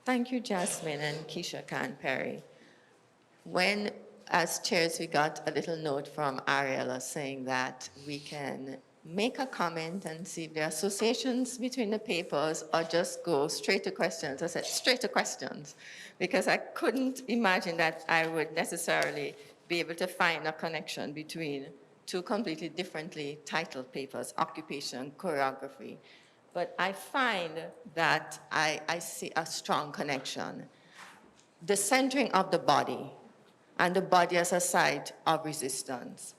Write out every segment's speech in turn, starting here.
Thank you, Jasmine and Keisha-Khan Perry. When, as chairs, we got a little note from Ariella saying that we can make a comment and see if there are associations between the papers or just go straight to questions. I said straight to questions because I couldn't imagine that I would necessarily be able to find a connection between two completely differently titled papers, occupation, choreography. But I find that I see a strong connection. The centering of the body and the body as a site of resistance.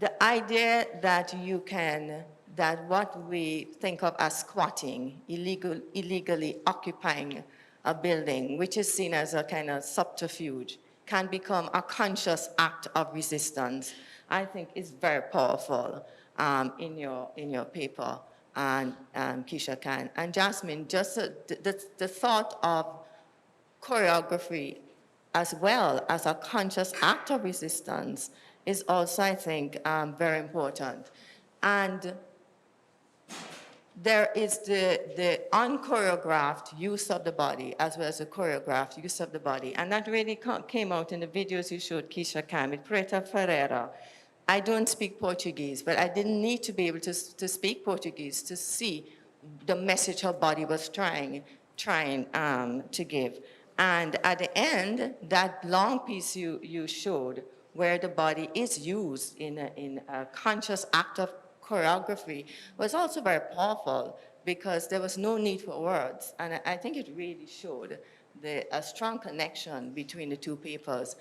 The idea that that what we think of as squatting, illegally occupying a building, which is seen as a kind of subterfuge, can become a conscious act of resistance, I think is very powerful in your paper, and Keisha-Khan. And Jasmine, just the thought of choreography as well as a conscious act of resistance is also, I think, very important. And there is the unchoreographed use of the body as well as the choreographed use of the body. And that really came out in the videos you showed, Keisha-Khan, with Preta Ferreira. I don't speak Portuguese, but I didn't need to be able to speak Portuguese to see the message her body was trying to give. And at the end, that long piece you showed, where the body is used in a conscious act of choreography, was also very powerful because there was no need for words. And I think it really showed a strong connection between the two papers.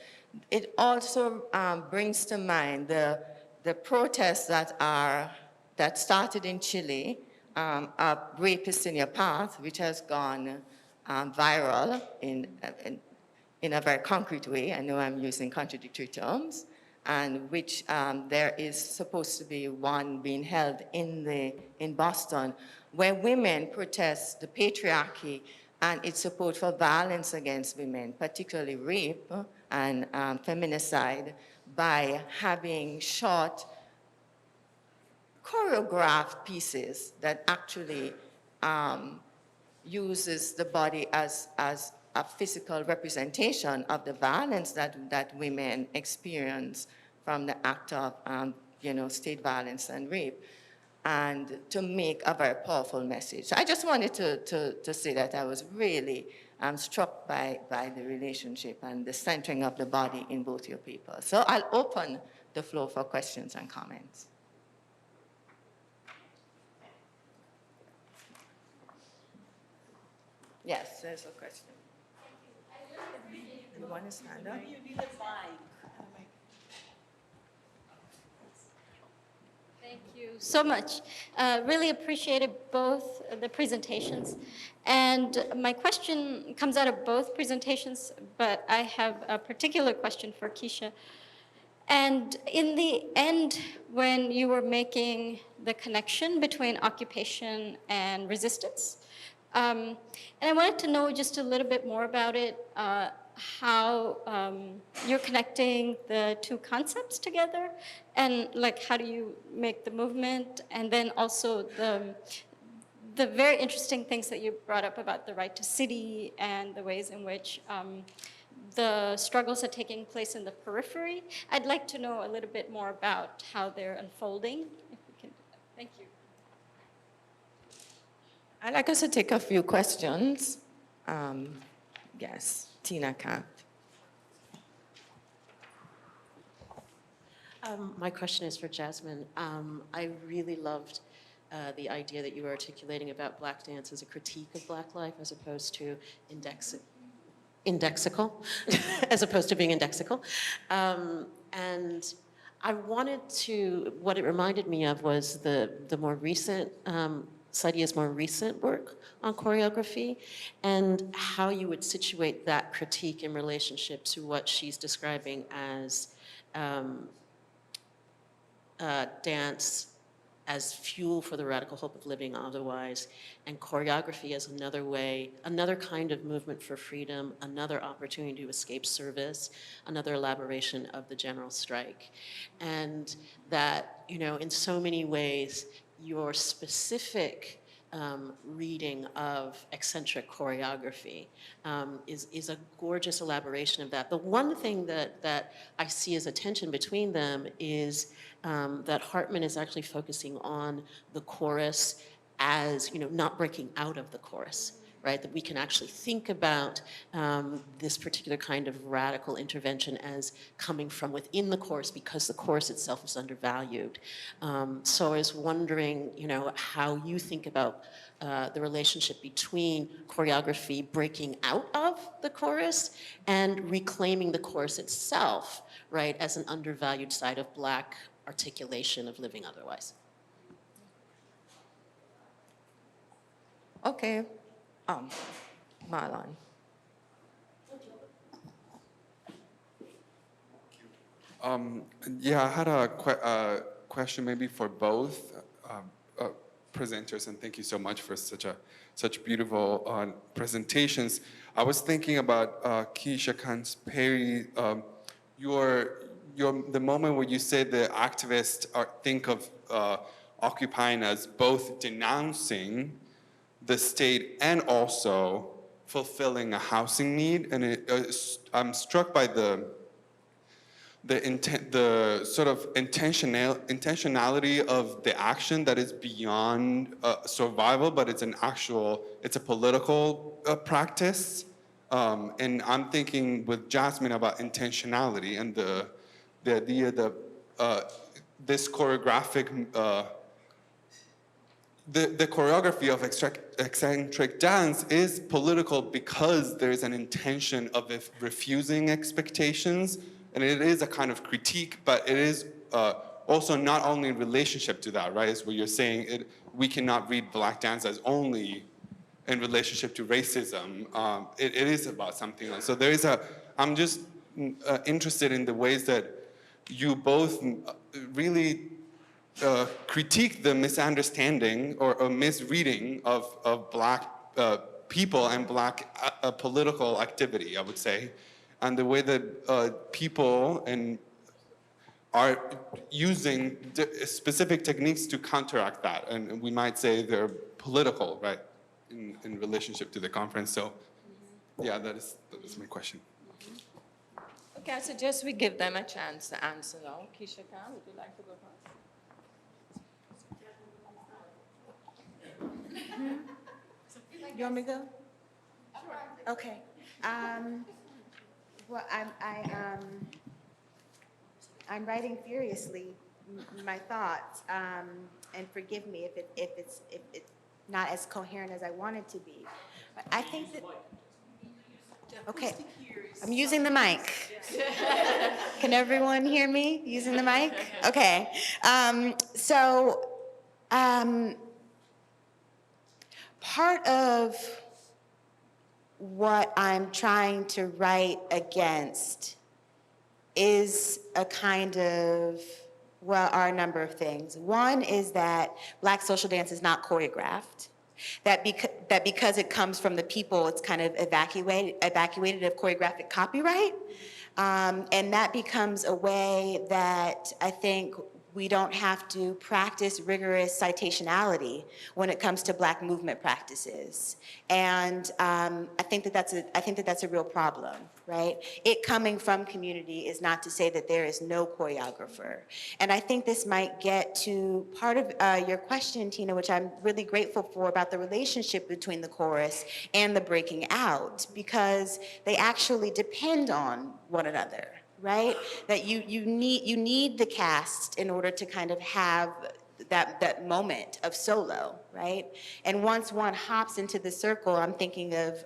It also brings to mind the protests that started in Chile, Rapists in Your Path, which has gone viral in a very concrete way. I know I'm using contradictory terms, and which there is supposed to be one being held in Boston, where women protest the patriarchy and its support for violence against women, particularly rape and feminicide, by having short choreographed pieces that actually uses the body as a physical representation of the violence that women experience from the act of state violence and rape, and to make a very powerful message. So I just wanted to say that I was really struck by the relationship and the centering of the body in both your papers. So I'll open the floor for questions and comments. Yes, there's a question. You want to stand up? You need a mic. Thank you so much. Really appreciated both the presentations. And my question comes out of both presentations, but I have a particular question for Keisha. And in the end, when you were making the connection between occupation and resistance, and I wanted to know just a little bit more about it, how you're connecting the two concepts together, and like how do you make the movement, and then also the very interesting things that you brought up about the right to city and the ways in which the struggles are taking place in the periphery. I'd like to know a little bit more about how they're unfolding, if we can do that. Thank you. I'd like us to take a few questions. Yes, Tina Camp. My question is for Jasmine. I really loved the idea that you were articulating about Black dance as a critique of Black life as opposed to indexical, as opposed to being indexical. And I wanted to, what it reminded me of was the more recent, Sadia's more recent work on choreography and how you would situate that critique in relationship to what she's describing as dance as fuel for the radical hope of living otherwise, and choreography as another way, another kind of movement for freedom, another opportunity to escape service, another elaboration of the general strike. And that, you know, in so many ways, your specific reading of eccentric choreography is a gorgeous elaboration of that. The one thing that I see as a tension between them is that Hartman is actually focusing on the chorus as, not breaking out of the chorus, right? That we can actually think about this particular kind of radical intervention as coming from within the chorus because the chorus itself is undervalued. So I was wondering, how you think about the relationship between choreography breaking out of the chorus and reclaiming the chorus itself, right, as an undervalued side of Black articulation of living otherwise. Okay, Marlon. Yeah, I had a question maybe for both presenters, and thank you so much for such beautiful presentations. I was thinking about Keisha-Khan's Perry, the moment where you said the activists think of occupying as both denouncing the state and also fulfilling a housing need, and I'm struck by the sort of intentionality of the action that is beyond survival, but it's a political practice. And I'm thinking with Jasmine about intentionality and the idea that this choreographic, the choreography of eccentric dance is political because there's an intention of refusing expectations, and it is a kind of critique, but it is also not only in relationship to that, right? Is what you're saying, we cannot read Black dance as only in relationship to racism. It is about something else. So I'm just interested in the ways that you both really critique the misunderstanding or misreading of Black people and Black political activity, I would say, and the way that people are using specific techniques to counteract that. And we might say they're political, right, in relationship to the conference. So yeah, that is my question. Okay, I suggest we give them a chance to answer now. Keisha-Khan, would you like to go first? You want me to go? Sure. Okay. Well, I'm writing furiously my thoughts, and forgive me if it's not as coherent as I want it to be. But I think that. Okay, I'm using the mic. Can everyone hear me using the mic? Okay. Part of what I'm trying to write against is a kind of, are a number of things. One is that Black social dance is not choreographed. That because it comes from the people, it's kind of evacuated of choreographic copyright. And that becomes a way that I think we don't have to practice rigorous citationality when it comes to Black movement practices. And I think that that's a real problem, right? It coming from community is not to say that there is no choreographer. And I think this might get to part of your question, Tina, which I'm really grateful for, about the relationship between the chorus and the breaking out, because they actually depend on one another. Right? That you need the cast in order to kind of have that moment of solo, right? And once one hops into the circle, I'm thinking of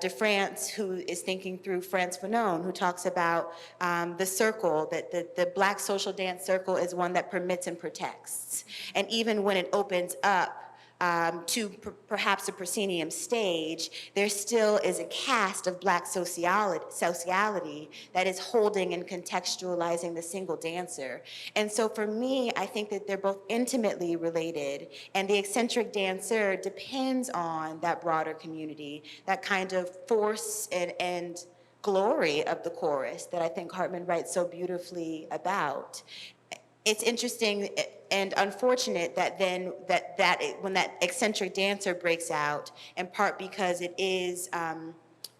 de France, who is thinking through Frantz Fanon, who talks about the circle, that the Black social dance circle is one that permits and protects. And even when it opens up to perhaps a proscenium stage, there still is a cast of Black sociality that is holding and contextualizing the single dancer. And so for me, I think that they're both intimately related, and the eccentric dancer depends on that broader community, that kind of force and glory of the chorus that I think Hartman writes so beautifully about. It's interesting, and unfortunate that then when that eccentric dancer breaks out, in part because it is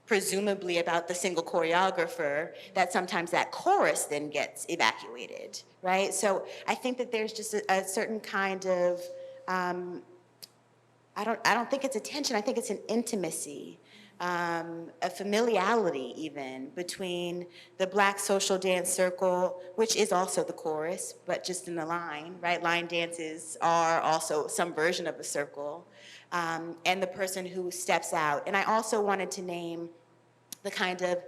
presumably about the single choreographer, that sometimes that chorus then gets evacuated, right? So I think that there's just a certain kind of, I don't think it's a tension, I think it's an intimacy, a familiarity even between the Black social dance circle, which is also the chorus, but just in the line, right? Line dances are also some version of a circle, and the person who steps out. And I also wanted to name the kind of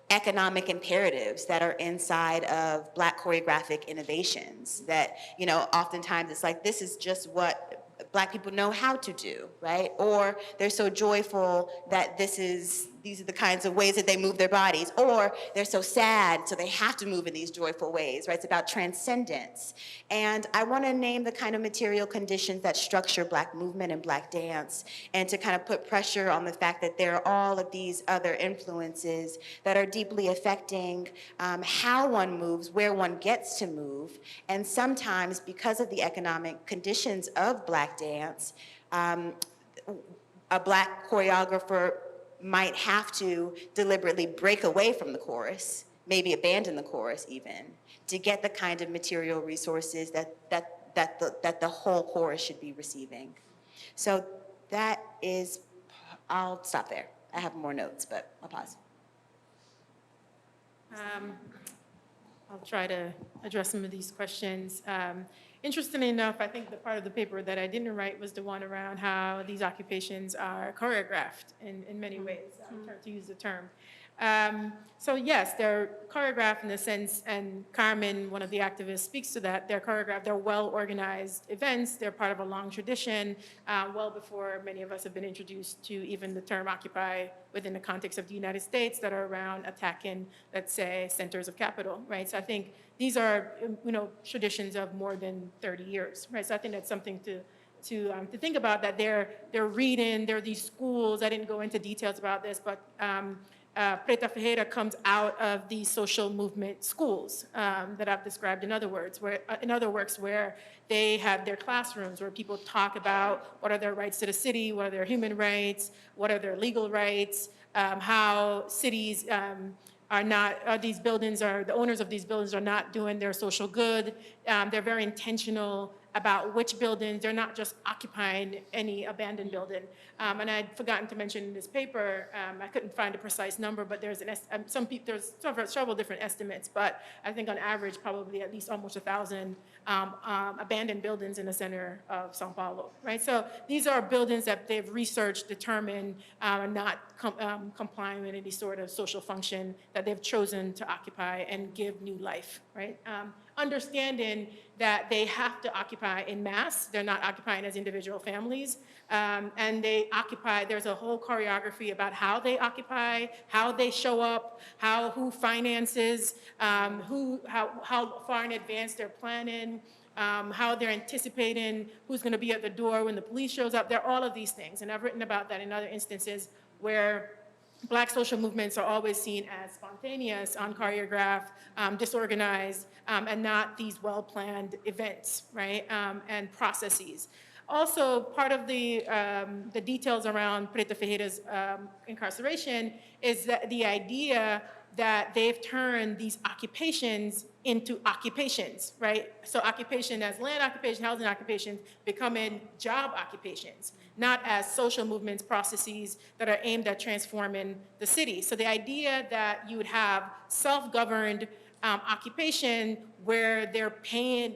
economic imperatives that are inside of Black choreographic innovations that, you know, oftentimes it's like, this is just what Black people know how to do, right? Or they're so joyful that these are the kinds of ways that they move their bodies, or they're so sad, so they have to move in these joyful ways, right? It's about transcendence. And I want to name the kind of material conditions that structure Black movement and Black dance, and to kind of put pressure on the fact that there are all of these other influences that are deeply affecting how one moves, where one gets to move, and sometimes because of the economic conditions of Black dance, a Black choreographer might have to deliberately break away from the chorus, maybe abandon the chorus even, to get the kind of material resources that the whole chorus should be receiving. So that is, I'll stop there. I have more notes, but I'll pause. I'll try to address some of these questions. Interestingly enough, I think the part of the paper that I didn't write was the one around how these occupations are choreographed in many ways, to use the term. So yes, they're choreographed in the sense, and Carmen, one of the activists, speaks to that. They're choreographed, they're well-organized events. They're part of a long tradition, well before many of us have been introduced to even the term Occupy within the context of the United States, that are around attacking, let's say, centers of capital, right? So I think these are, you know, traditions of more than 30 years, right? So I think that's something to think about, that they're reading, there are these schools. I didn't go into details about this, but Preta Ferreira comes out of these social movement schools that I've described in other works, where they have their classrooms where people talk about what are their rights to the city, what are their human rights, what are their legal rights, how cities the owners of these buildings are not doing their social good. They're very intentional about which buildings. They're not just occupying any abandoned building. And I'd forgotten to mention in this paper, I couldn't find a precise number, but there's there's several different estimates, but I think on average, probably at least almost 1,000 abandoned buildings in the center of São Paulo, right? So these are buildings that they've researched, determined, are not complying with any sort of social function that they've chosen to occupy and give new life, right? Understanding that they have to occupy in mass. They're not occupying as individual families. And they occupy, there's a whole choreography about how they occupy, how they show up, who finances, how far in advance they're planning, how they're anticipating who's gonna be at the door when the police shows up. There are all of these things. And I've written about that in other instances where Black social movements are always seen as spontaneous, unchoreographed, disorganized, and not these well-planned events, right, and processes. Also, part of the details around Preta Ferreira's incarceration is that the idea that they've turned these occupations into occupations, right? So occupation as land occupation, housing occupations, becoming job occupations, not as social movements, processes that are aimed at transforming the city. So the idea that you would have self-governed occupation where they're paying,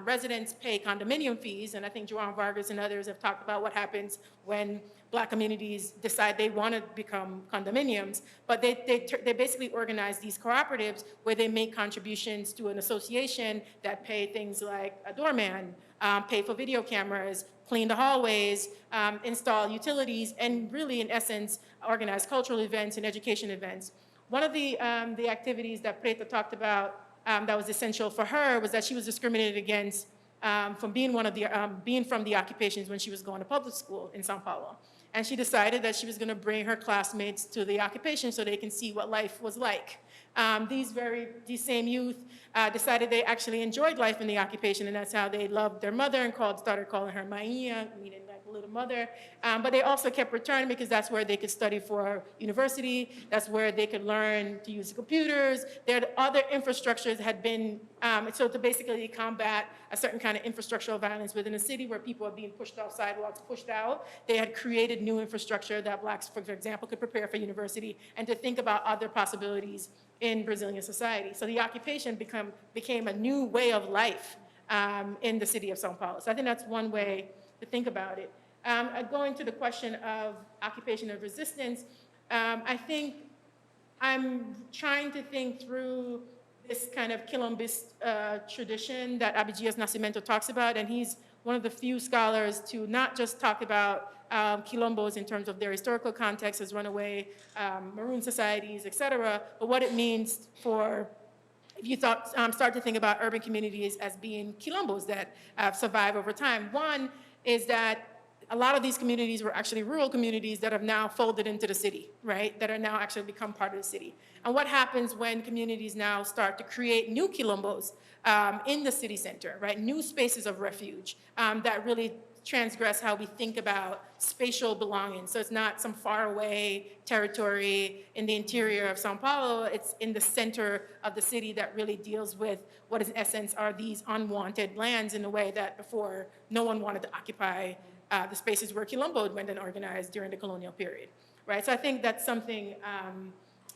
residents pay condominium fees, and I think João Vargas and others have talked about what happens when Black communities decide they want to become condominiums, but they basically organize these cooperatives where they make contributions to an association that pay things like a doorman, pay for video cameras, clean the hallways, install utilities, and really, in essence, organize cultural events and education events. One of the activities that Preta talked about that was essential for her was that she was discriminated against from being from the occupations when she was going to public school in São Paulo. And she decided that she was going to bring her classmates to the occupation so they can see what life was like. These same youth decided they actually enjoyed life in the occupation, and that's how they loved their mother and started calling her Maïa, meaning like little mother. But they also kept returning because that's where they could study for university. That's where they could learn to use computers. Their other infrastructures had been, so to basically combat a certain kind of infrastructural violence within a city where people are being pushed off sidewalks, pushed out, they had created new infrastructure that blacks, for example, could prepare for university and to think about other possibilities in Brazilian society. So the occupation became a new way of life in the city of São Paulo. So I think that's one way to think about it. Going to the question of occupation and resistance, I think I'm trying to think through this kind of quilombist tradition that Abdias Nascimento talks about, and he's one of the few scholars to not just talk about quilombos in terms of their historical context as runaway maroon societies, et cetera, but what it means for, if you start to think about urban communities as being quilombos that survive over time. One is that a lot of these communities were actually rural communities that have now folded into the city, right? That are now actually become part of the city. And what happens when communities now start to create new quilombos in the city center, right? New spaces of refuge that really transgress how we think about spatial belonging. So it's not some faraway territory in the interior of São Paulo, it's in the center of the city that really deals with what in essence are these unwanted lands in a way that before no one wanted to occupy the spaces where Quilombo had been organized during the colonial period, right? So I think that's something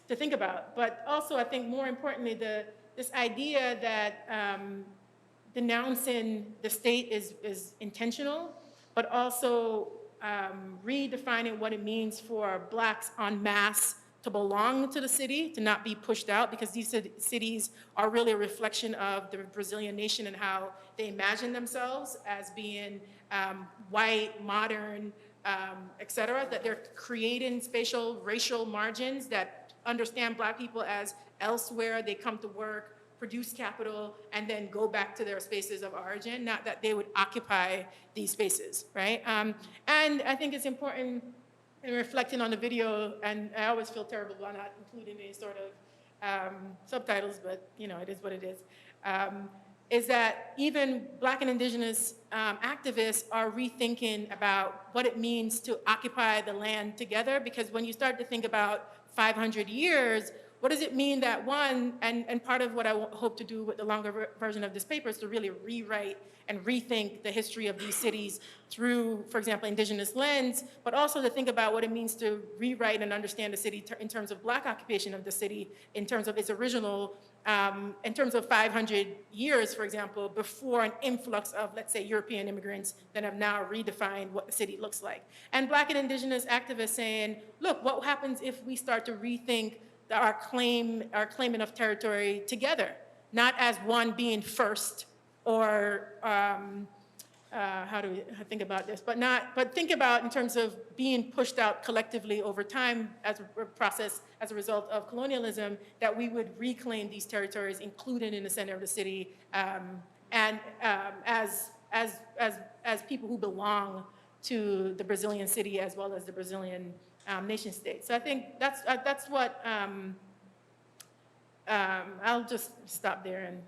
to think about. But also I think more importantly, this idea that denouncing the state is intentional, but also redefining what it means for blacks en masse to belong to the city, to not be pushed out, because these cities are really a reflection of the Brazilian nation and how they imagine themselves as being white, modern, et cetera, that they're creating spatial, racial margins that understand black people as elsewhere, they come to work, produce capital, and then go back to their spaces of origin, not that they would occupy these spaces, right? And I think it's important in reflecting on the video, and I always feel terrible about not including any sort of subtitles, but you know, it is what it is that even Black and Indigenous activists are rethinking about what it means to occupy the land together, because when you start to think about 500 years, what does it mean that one, and part of what I hope to do with the longer version of this paper is to really rewrite and rethink the history of these cities through, for example, Indigenous lens, but also to think about what it means to rewrite and understand the city in terms of Black occupation of the city, in terms of its original, in terms of 500 years, for example, before an influx of, let's say, European immigrants that have now redefined what the city looks like. And Black and Indigenous activists saying, look, what happens if we start to rethink our claiming of territory together, not as one being first, or how do we think about this? But think about in terms of being pushed out collectively over time as a process, as a result of colonialism, that we would reclaim these territories, including in the center of the city, and as people who belong to the Brazilian city as well as the Brazilian nation state. So I think that's what I'll just stop there. And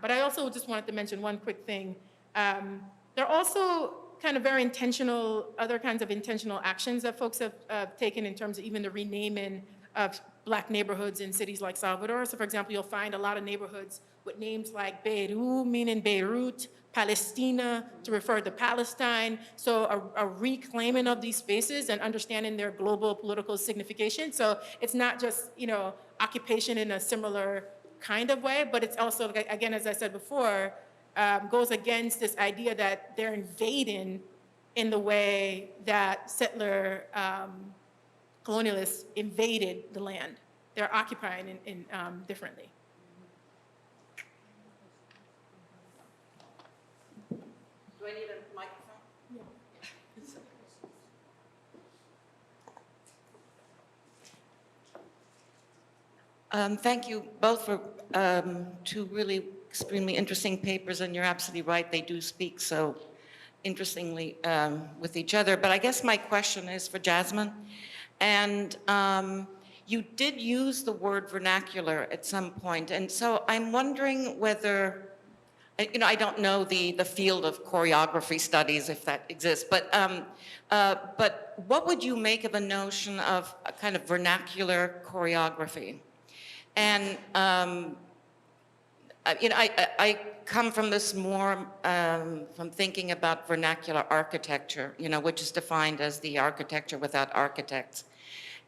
but I also just wanted to mention one quick thing. There are also kind of very intentional, other kinds of intentional actions that folks have taken in terms of even the renaming of Black neighborhoods in cities like Salvador. So for example, you'll find a lot of neighborhoods with names like Beirut, meaning Beirut, Palestina, to refer to Palestine. So a reclaiming of these spaces and understanding their global political signification. So it's not just, you know, occupation in a similar kind of way, but it's also, again, as I said before, goes against this idea that they're invading in the way that settler colonialists invaded the land. They're occupying in differently. Do I need a microphone? Thank you both for two really extremely interesting papers, and you're absolutely right, they do speak so interestingly with each other. But I guess my question is for Jasmine. And you did use the word vernacular at some point, and so I'm wondering whether, I don't know the field of choreography studies, if that exists, but what would you make of a notion of a kind of vernacular choreography? And, I come from this more, from thinking about vernacular architecture, which is defined as the architecture without architects.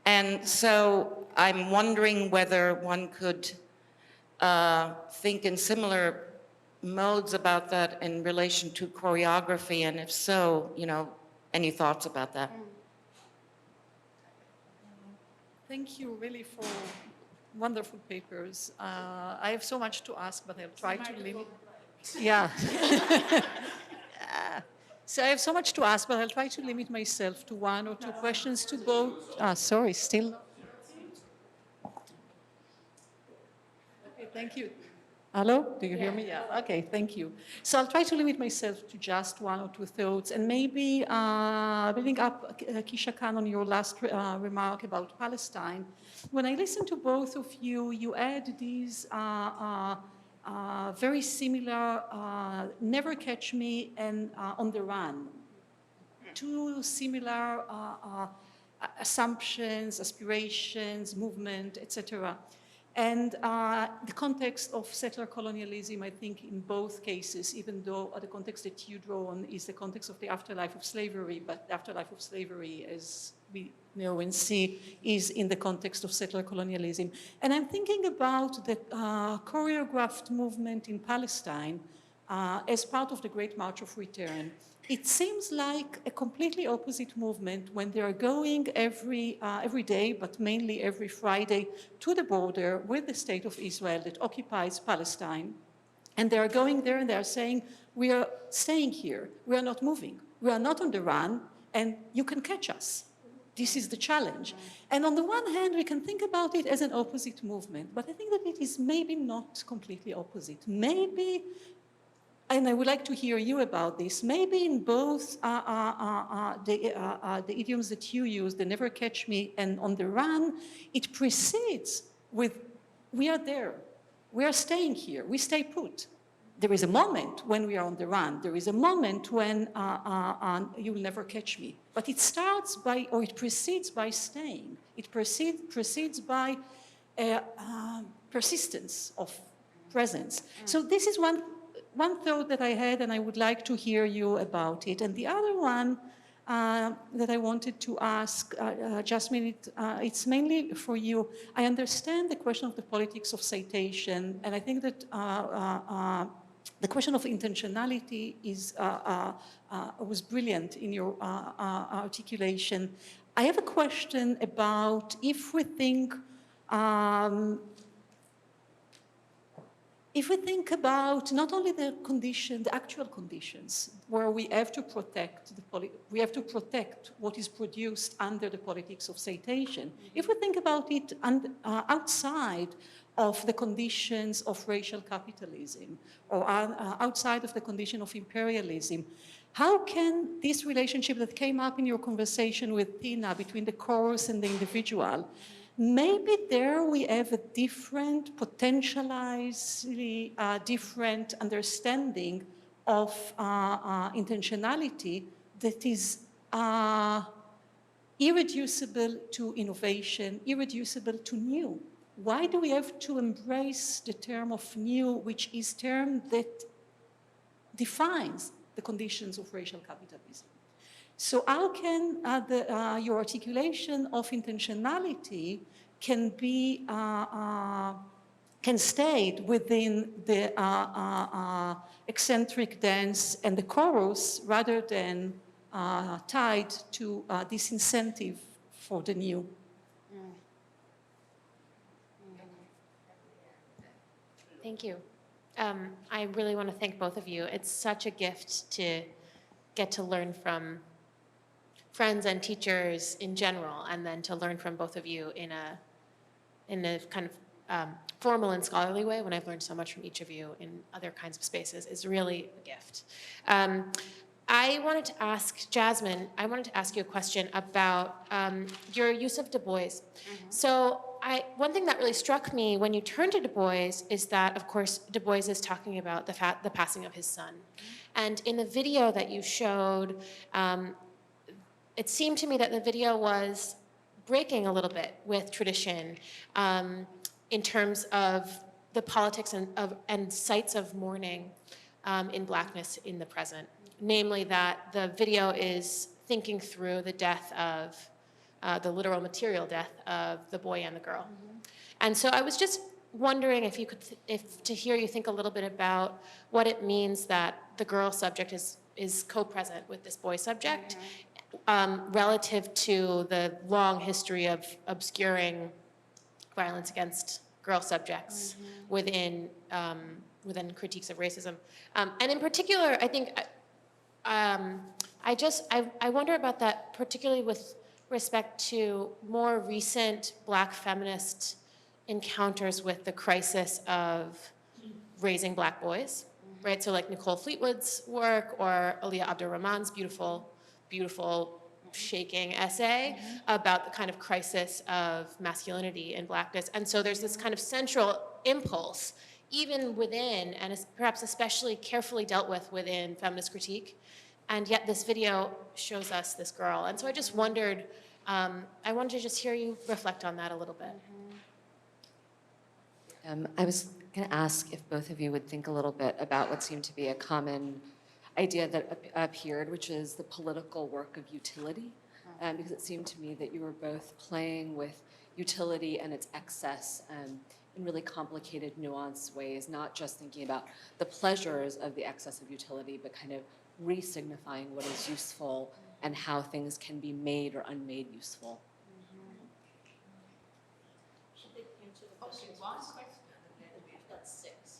And so I'm wondering whether one could think in similar modes about that in relation to choreography, and if so, any thoughts about that? Thank you really for wonderful papers. I have so much to ask, but I'll try to limit. Yeah. So I have so much to ask, but I'll try to limit myself to one or two questions to both. Sorry, still. Okay, thank you. Hello, do you hear me? Yeah, okay, thank you. So I'll try to limit myself to just one or two thoughts, and maybe building up, Keisha-Khan, on your last remark about Palestine. When I listen to both of you, you add these very similar, never catch me and on the run. Two similar assumptions, aspirations, movement, etc. And the context of settler colonialism, I think, in both cases, even though the context that you draw on is the context of the afterlife of slavery, but the afterlife of slavery, as we know and see, is in the context of settler colonialism. And I'm thinking about the choreographed movement in Palestine as part of the Great March of Return. It seems like a completely opposite movement when they are going every day, but mainly every Friday, to the border with the state of Israel that occupies Palestine. And they are going there and they are saying, we are staying here, we are not moving, we are not on the run, and you can catch us. This is the challenge. And on the one hand, we can think about it as an opposite movement, but I think that it is maybe not completely opposite. Maybe, and I would like to hear you about this, maybe in both the idioms that you use, the never catch me and on the run, it precedes with, we are there, we are staying here, we stay put. There is a moment when we are on the run, there is a moment when you'll never catch me. But it starts by, or it precedes by staying. It precedes by persistence of presence. So this is one thought that I had, and I would like to hear you about it. And the other one that I wanted to ask, Jasmine, it's mainly for you. I understand the question of the politics of citation, and I think that the question of intentionality was brilliant in your articulation. I have a question about if we think about not only the condition, the actual conditions, where we have to protect what is produced under the politics of citation. If we think about it outside of the conditions of racial capitalism, or outside of the condition of imperialism, how can this relationship that came up in your conversation with Tina between the chorus and the individual, maybe there we have a different, potentialized, different understanding of intentionality that is irreducible to innovation, irreducible to new. Why do we have to embrace the term of new, which is a term that defines the conditions of racial capitalism? So how can your articulation of intentionality can stay within the eccentric dance and the chorus rather than tied to this incentive for the new? Thank you. I really want to thank both of you. It's such a gift to get to learn from friends and teachers in general, and then to learn from both of you in a kind of formal and scholarly way, when I've learned so much from each of you in other kinds of spaces, is really a gift. I wanted to ask Jasmine, I wanted to ask you a question about your use of Du Bois. So one thing that really struck me when you turned to Du Bois is that, of course, Du Bois is talking about the passing of his son. And in the video that you showed, it seemed to me that the video was breaking a little bit with tradition in terms of the politics and sites of mourning in Blackness in the present. Namely that the video is thinking through the death of, the literal material death of the boy and the girl. And so I was just wondering if you could, to hear you think a little bit about what it means that the girl subject is co-present with this boy subject, relative to the long history of obscuring violence against girl subjects within critiques of racism. And in particular, I think, I wonder about that, particularly with respect to more recent Black feminist encounters with the crisis of raising Black boys, right? So like Nicole Fleetwood's work or Aliyyah Abdur-Rahman's beautiful, shaking essay about the kind of crisis of masculinity in Blackness. And so there's this kind of central impulse, even within, and perhaps especially carefully dealt with within feminist critique. And yet this video shows us this girl. And so I just wondered, I wanted to just hear you reflect on that a little bit. I was going to ask if both of you would think a little bit about what seemed to be a common idea that appeared, which is the political work of utility, because it seemed to me that you were both playing with utility and its excess in really complicated, nuanced ways, not just thinking about the pleasures of the excess of utility, but kind of re-signifying what is useful and how things can be made or unmade useful.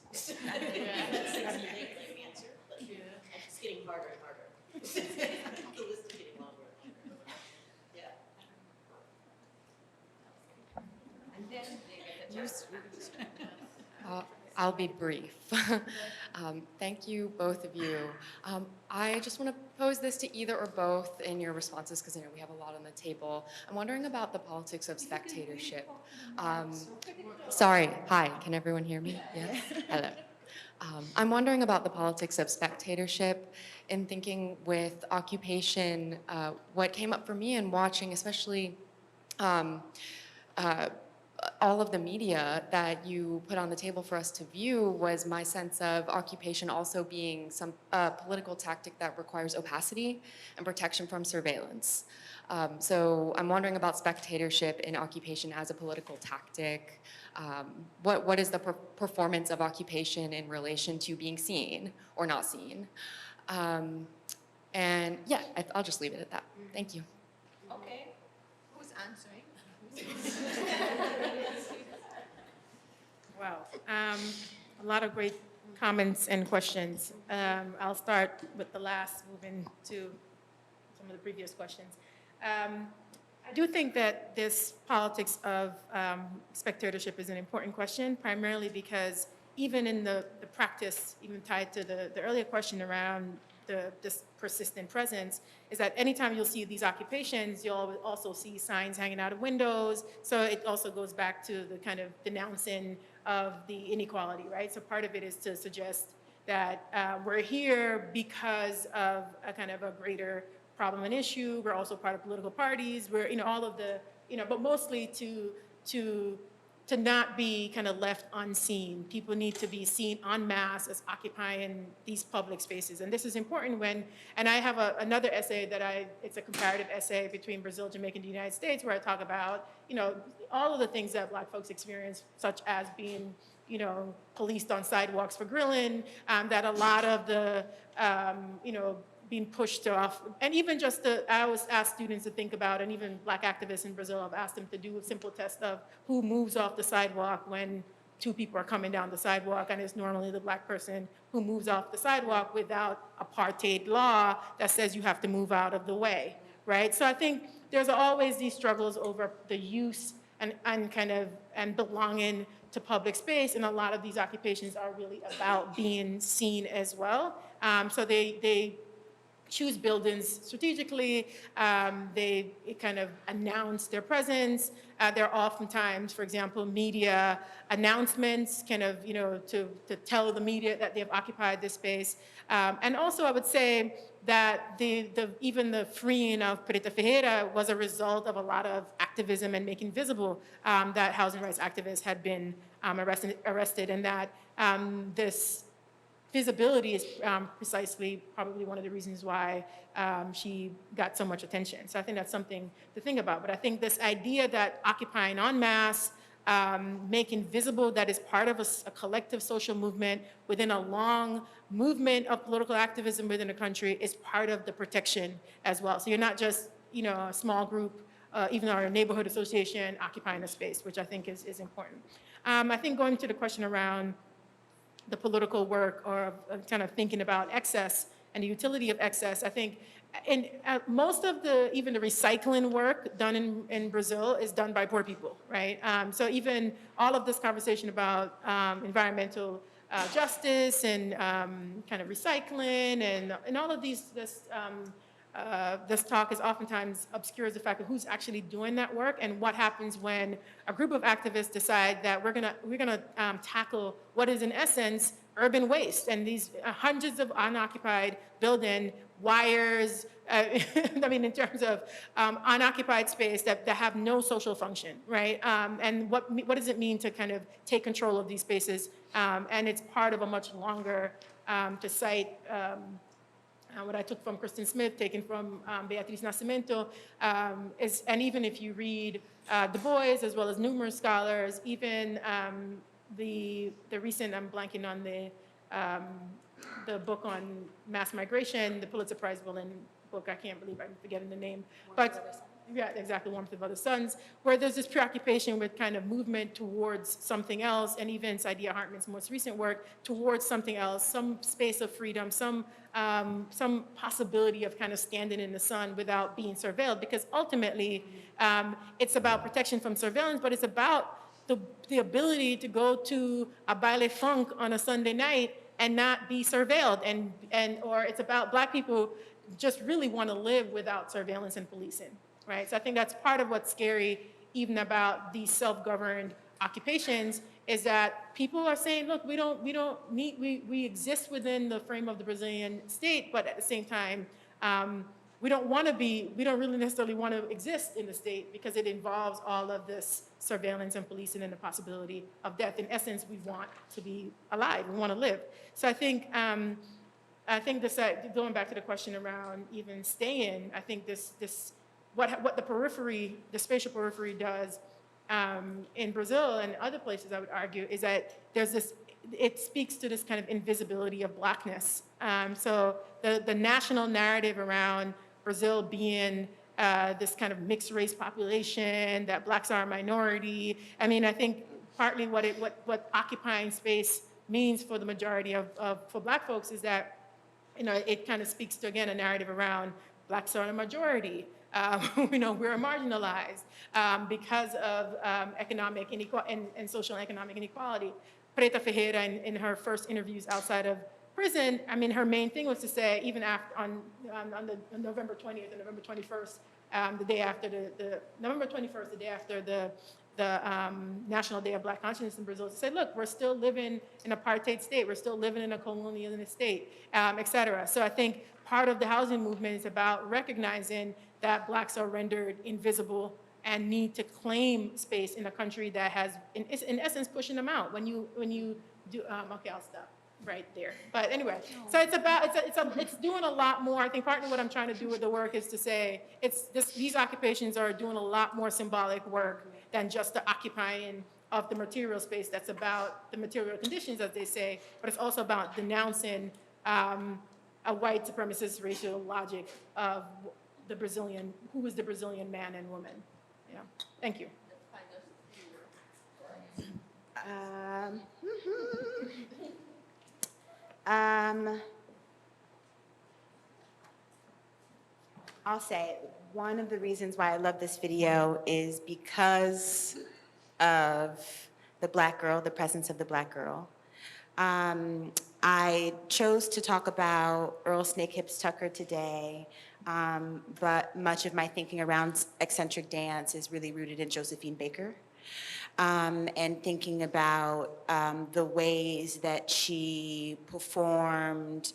It's getting harder and harder. The list is getting longer and longer. Yeah. I'll be brief. Thank you, both of you. I just want to pose this to either or both in your responses, because I know we have a lot on the table. I'm wondering about the politics of spectatorship. Sorry, hi, can everyone hear me? Yes? Hello. I'm wondering about the politics of spectatorship in thinking with occupation. What came up for me in watching, especially all of the media that you put on the table for us to view, was my sense of occupation also being some political tactic that requires opacity and protection from surveillance. So I'm wondering about spectatorship in occupation as a political tactic. What is the performance of occupation in relation to being seen or not seen? And yeah, I'll just leave it at that. Thank you. Okay. Who's answering? Wow. A lot of great comments and questions. I'll start with the last, moving to some of the previous questions. I do think that this politics of spectatorship is an important question, primarily because even in the practice, even tied to the earlier question around this persistent presence, is that anytime you'll see these occupations, you'll also see signs hanging out of windows. So it also goes back to the kind of denouncing of the inequality, right? So part of it is to suggest that we're here because of a kind of a greater problem and issue. We're also part of political parties. We're, all of the, but mostly to not be kind of left unseen. People need to be seen en masse as occupying these public spaces. And this is important and I have another essay it's a comparative essay between Brazil, Jamaica, and the United States, where I talk about, all of the things that Black folks experience, such as being, policed on sidewalks for grilling, that a lot of the, being pushed off, and even just I always ask students to think about, and even Black activists in Brazil, I've asked them to do a simple test of who moves off the sidewalk when two people are coming down the sidewalk, and it's normally the Black person who moves off the sidewalk without apartheid law that says you have to move out of the way, right? So I think there's always these struggles over the use and belonging to public space, and a lot of these occupations are really about being seen as well. So they choose buildings strategically. They kind of announce their presence. There are oftentimes, for example, media announcements, kind of, to tell the media that they've occupied this space. And also, I would say that even the freeing of Preta Ferreira was a result of a lot of activism and making visible that housing rights activists had been arrested, and that this visibility is precisely probably one of the reasons why she got so much attention. So I think that's something to think about. But I think this idea that occupying en masse, making visible that is part of a collective social movement within a long movement of political activism within a country is part of the protection as well. So you're not just, a small group, even our neighborhood association occupying a space, which I think is important. I think going to the question around the political work or kind of thinking about excess and the utility of excess, I think in most of even the recycling work done in Brazil is done by poor people, right? So even all of this conversation about environmental justice and kind of recycling and all of this talk is oftentimes obscures the fact of who's actually doing that work and what happens when a group of activists decide that we're gonna tackle what is in essence urban waste and these hundreds of unoccupied building wires. I mean, in terms of unoccupied space that have no social function, right? And what does it mean to kind of take control of these spaces? And it's part of a much longer, to cite. What I took from Kristen Smith, taken from Beatriz Nascimento, and even if you read Du Bois, as well as numerous scholars, even the recent, I'm blanking on the book on mass migration, the Pulitzer Prize-winning book, I can't believe I'm forgetting the name, but yeah, exactly, Warmth of Other Suns, where there's this preoccupation with kind of movement towards something else, and even Saidiya Hartman's most recent work, towards something else, some space of freedom, some possibility of kind of standing in the sun without being surveilled, because ultimately it's about protection from surveillance, but it's about the ability to go to a baile funk on a Sunday night and not be surveilled, or it's about Black people just really want to live without surveillance and policing, right? So I think that's part of what's scary even about these self-governed occupations, is that people are saying, look, we exist within the frame of the Brazilian state, but at the same time, we don't really necessarily want to exist in the state because it involves all of this surveillance and policing and the possibility of death. In essence, we want to be alive, we want to live. So I think this, going back to the question around even staying, I think what the periphery, the spatial periphery does in Brazil and other places, I would argue, is that it speaks to this kind of invisibility of Blackness. So the national narrative around Brazil being this kind of mixed race population, that Blacks are a minority. I mean, I think partly what occupying space means for the majority for Black folks is that, it kind of speaks to, again, a narrative around Blacks are a majority. We're marginalized because of economic inequality and social and economic inequality. Preta Ferreira, in her first interviews outside of prison, I mean, her main thing was to say, even after on November 20th and November 21st, the day after November 21st, the day after the National Day of Black Consciousness in Brazil, to say, look, we're still living in an apartheid state, we're still living in a colonialist state, et cetera. So I think part of the housing movement is about recognizing that Blacks are rendered invisible and need to claim space in a country that has, in essence, pushing them out. When you do, okay, I'll stop right there. But anyway, so it's doing a lot more. I think partly what I'm trying to do with the work is to say these occupations are doing a lot more symbolic work than just the occupying of the material space that's about the material conditions, as they say, but it's also about denouncing a white supremacist racial logic of the Brazilian, who is the Brazilian man and woman. Yeah, thank you. I'll say one of the reasons why I love this video is because of the Black girl, the presence of the Black girl. I chose to talk about Earl Snakehips Tucker today, but much of my thinking around eccentric dance is really rooted in Josephine Baker. And thinking about the ways that she performed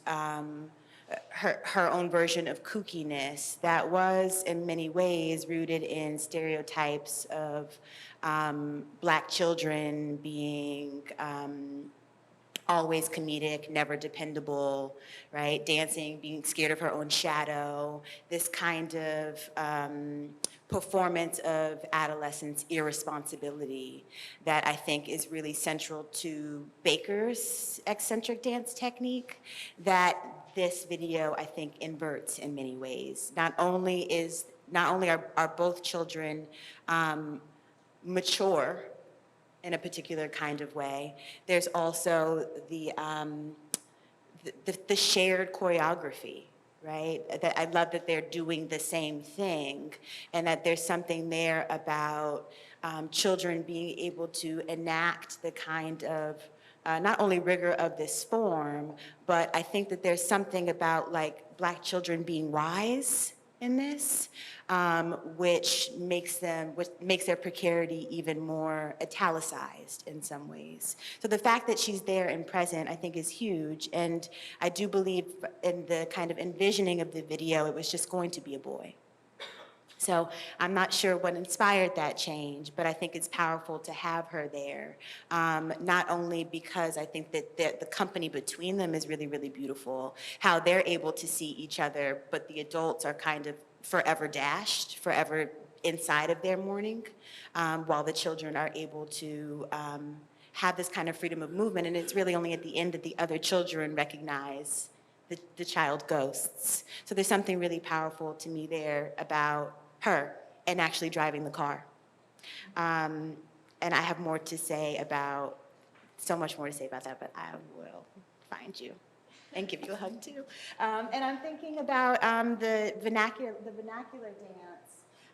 her own version of kookiness that was in many ways rooted in stereotypes of Black children being always comedic, never dependable, right? Dancing, being scared of her own shadow, this kind of performance of adolescence irresponsibility that I think is really central to Baker's eccentric dance technique that this video, I think, inverts in many ways. Not only are both children mature in a particular kind of way, there's also the shared choreography, right? That I love that they're doing the same thing, and that there's something there about children being able to enact the kind of not only rigor of this form, but I think that there's something about like Black children being wise in this, which makes their precarity even more italicized in some ways. So the fact that she's there and present, I think, is huge. And I do believe in the kind of envisioning of the video, it was just going to be a boy. So I'm not sure what inspired that change, but I think it's powerful to have her there. Not only because I think that the company between them is really, really beautiful, how they're able to see each other, but the adults are kind of forever dashed, forever inside of their mourning, while the children are able to have this kind of freedom of movement. And it's really only at the end that the other children recognize the child ghosts. So there's something really powerful to me there about her and actually driving the car. And I have more to say about, so much more to say about that, but I will find you and give you a hug too. And I'm thinking about the vernacular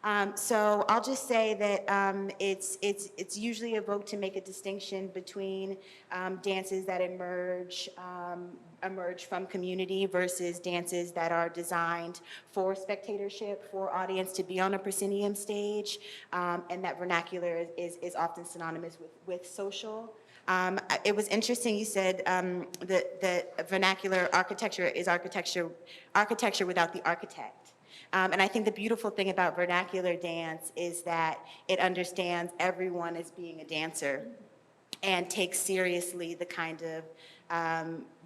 dance. So I'll just say that it's usually evoked to make a distinction between dances that emerge from community versus dances that are designed for spectatorship, for audience to be on a proscenium stage, and that vernacular is often synonymous with social. It was interesting you said that vernacular architecture is architecture without the architect. And I think the beautiful thing about vernacular dance is that it understands everyone as being a dancer and takes seriously the kind of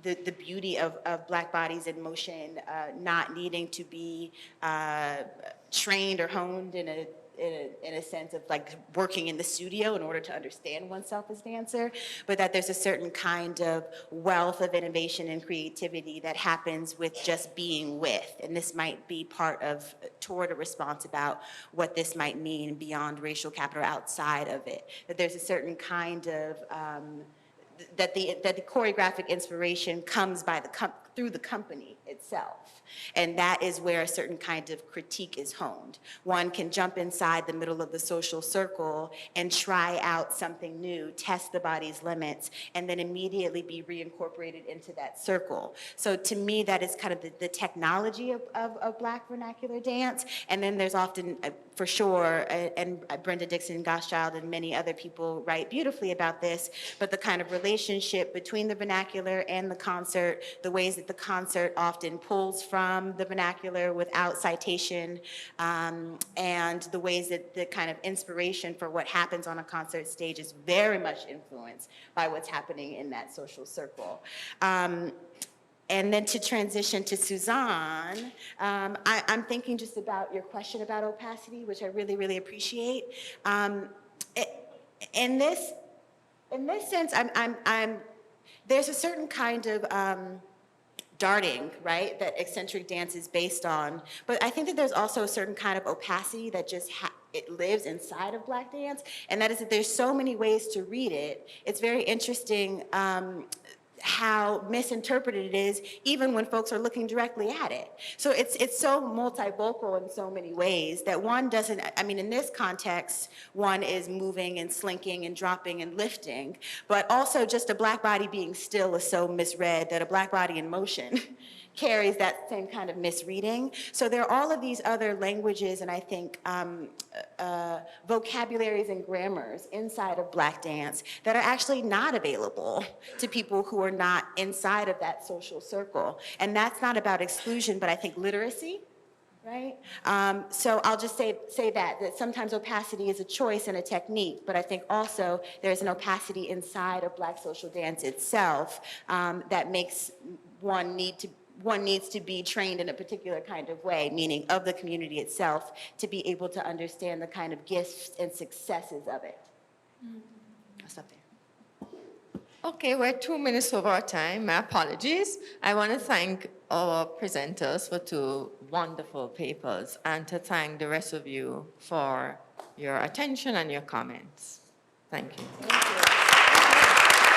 the beauty of Black bodies in motion, not needing to be trained or honed in a sense of like working in the studio in order to understand oneself as dancer, but that there's a certain kind of wealth of innovation and creativity that happens with just being with. And this might be toward a response about what this might mean beyond racial capital, outside of it. That there's a certain kind of that the choreographic inspiration comes through the company itself. And that is where a certain kind of critique is honed. One can jump inside the middle of the social circle and try out something new, test the body's limits, and then immediately be reincorporated into that circle. So to me, that is kind of the technology of Black vernacular dance. And then there's often, for sure, and Brenda Dixon Gottschalk and many other people write beautifully about this, but the kind of relationship between the vernacular and the concert, the ways that the concert often pulls from the vernacular without citation, and the ways that the kind of inspiration for what happens on a concert stage is very much influenced by what's happening in that social circle. And then to transition to Suzanne, I'm thinking just about your question about opacity, which I really, really appreciate. In this sense, there's a certain kind of darting, right, that eccentric dance is based on. But I think that there's also a certain kind of opacity that just it lives inside of Black dance, and that is that there's so many ways to read it. It's very interesting how misinterpreted it is, even when folks are looking directly at it. So it's so multivocal in so many ways that one doesn't, I mean, in this context, one is moving and slinking and dropping and lifting, but also just a black body being still is so misread that a black body in motion carries that same kind of misreading. So there are all of these other languages and I think vocabularies and grammars inside of Black dance that are actually not available to people who are not inside of that social circle. And that's not about exclusion, but I think literacy, right? So I'll just say that sometimes opacity is a choice and a technique, but I think also there's an opacity inside of Black social dance itself that makes one needs to be trained in a particular kind of way, meaning of the community itself, to be able to understand the kind of gifts and successes of it. I'll stop there. Okay, we're 2 minutes over our time. My apologies. I want to thank our presenters for 2 wonderful papers and to thank the rest of you for your attention and your comments. Thank you. Thank you.